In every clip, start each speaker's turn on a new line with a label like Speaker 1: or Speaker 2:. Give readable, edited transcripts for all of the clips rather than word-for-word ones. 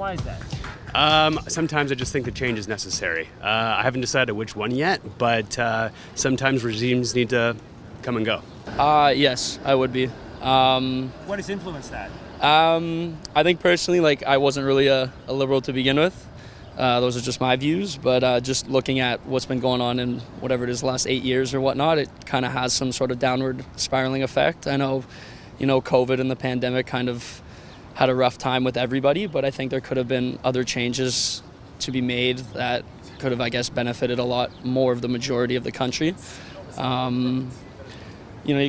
Speaker 1: Why is that?
Speaker 2: Sometimes I just think the change is necessary. I haven't decided which one yet, but sometimes regimes need to come and go.
Speaker 3: Yes, I would be.
Speaker 1: What has influenced that?
Speaker 3: I think personally, I wasn't really a liberal to begin with. Those are just my views, but just looking at what's been going on in whatever it is, the last 8 years or whatnot, it kind of has some sort of downward spiraling effect. I know, COVID and the pandemic kind of had a rough time with everybody, but I think there could have been other changes to be made that could have, I guess, benefited a lot more of the majority of the country. You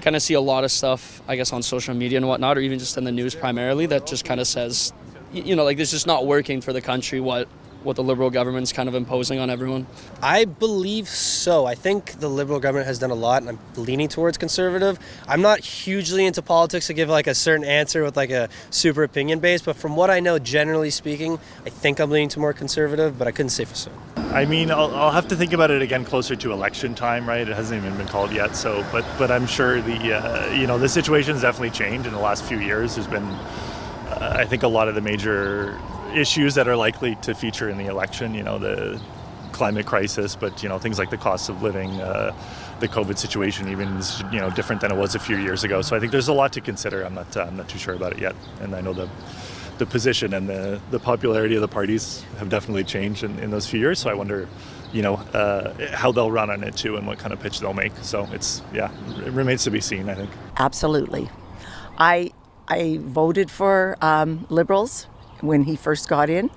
Speaker 3: kind of see a lot of stuff, I guess, on social media and whatnot, or even just in the news primarily, that just kind of says, this is not working for the country, what the Liberal government's kind of imposing on everyone.
Speaker 4: I believe so. I think the Liberal government has done a lot, and I'm leaning towards Conservative. I'm not hugely into politics to give a certain answer with a super opinion base, but from what I know, generally speaking, I think I'm leaning to more Conservative, but I couldn't say for certain.
Speaker 5: I mean, I'll have to think about it again closer to election time, right? It hasn't even been called yet, so but I'm sure the situation's definitely changed in the last few years. There's been, I think, a lot of the major issues that are likely to feature in the election, the climate crisis, but things like the cost of living, the COVID situation even is different than it was a few years ago. So I think there's a lot to consider. I'm not too sure about it yet, and I know the position and the popularity of the parties have definitely changed in those few years. So I wonder, how they'll run on it too, and what kind of pitch they'll make. So it remains to be seen, I think.
Speaker 6: Absolutely. I voted for Liberals when he first got in,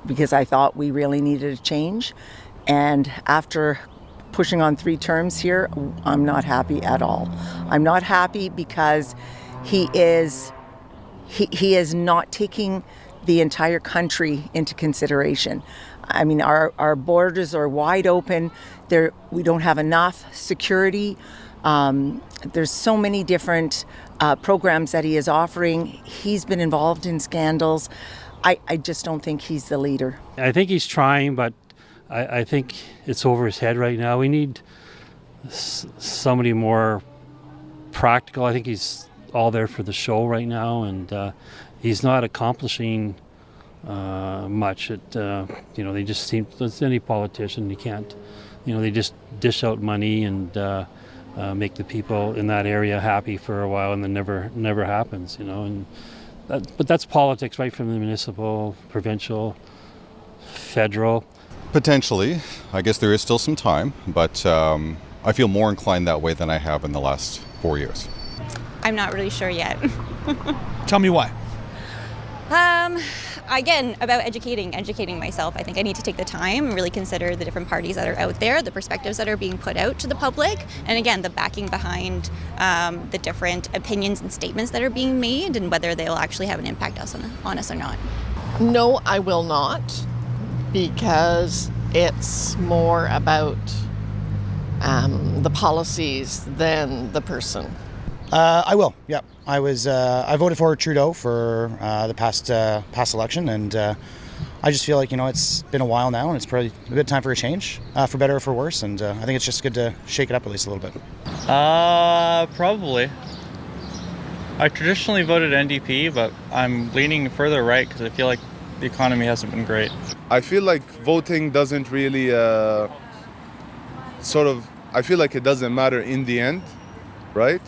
Speaker 6: because I thought we really needed a change. And after pushing on 3 terms here, I'm not happy at all. I'm not happy because he is not taking the entire country into consideration. I mean, our borders are wide open. We don't have enough security. There's so many different programs that he is offering. He's been involved in scandals. I just don't think he's the leader.
Speaker 7: I think he's trying, but I think it's over his head right now. We need somebody more practical. I think he's all there for the show right now, and he's not accomplishing much. They just seem, as any politician, you can't, they just dish out money and make the people in that area happy for a while, and then never happens, but that's politics, right, from the municipal, provincial, federal.
Speaker 8: Potentially. I guess there is still some time, but I feel more inclined that way than I have in the last 4 years.
Speaker 9: I'm not really sure yet.
Speaker 1: Tell me why.
Speaker 9: Again, about educating myself. I think I need to take the time and really consider the different parties that are out there, the perspectives that are being put out to the public, and again, the backing behind the different opinions and statements that are being made, and whether they'll actually have an impact on us or not.
Speaker 10: No, I will not, because it's more about the policies than the person.
Speaker 11: I will. Yeah, I voted for Trudeau for the past election, and I just feel like it's been a while now, and it's probably a bit time for a change, for better or for worse. And I think it's just good to shake it up at least a little bit.
Speaker 12: Probably. I traditionally voted NDP, but I'm leaning further right because I feel like the economy hasn't been great.
Speaker 13: I feel like voting doesn't really I feel like it doesn't matter in the end, right?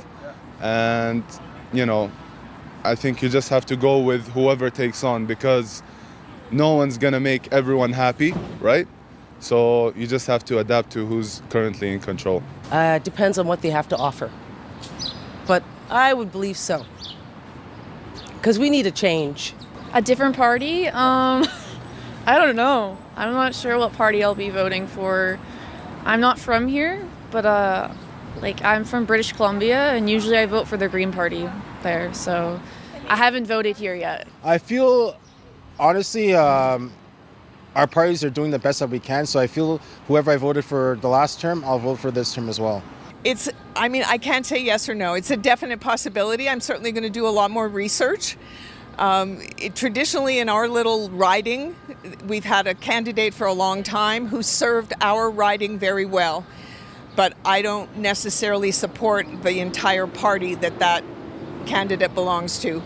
Speaker 13: And, I think you just have to go with whoever takes on, because no one's going to make everyone happy, right? So you just have to adapt to who's currently in control.
Speaker 14: Depends on what they have to offer. But I would believe so, because we need a change.
Speaker 15: A different party? I don't know. I'm not sure what party I'll be voting for. I'm not from here, but I'm from British Columbia, and usually I vote for the Green Party there, so I haven't voted here yet.
Speaker 16: I feel, honestly, our parties are doing the best that we can, so I feel whoever I voted for the last term, I'll vote for this term as well.
Speaker 17: I can't say yes or no. It's a definite possibility. I'm certainly going to do a lot more research. Traditionally in our little riding, we've had a candidate for a long time who served our riding very well. But I don't necessarily support the entire party that candidate belongs to.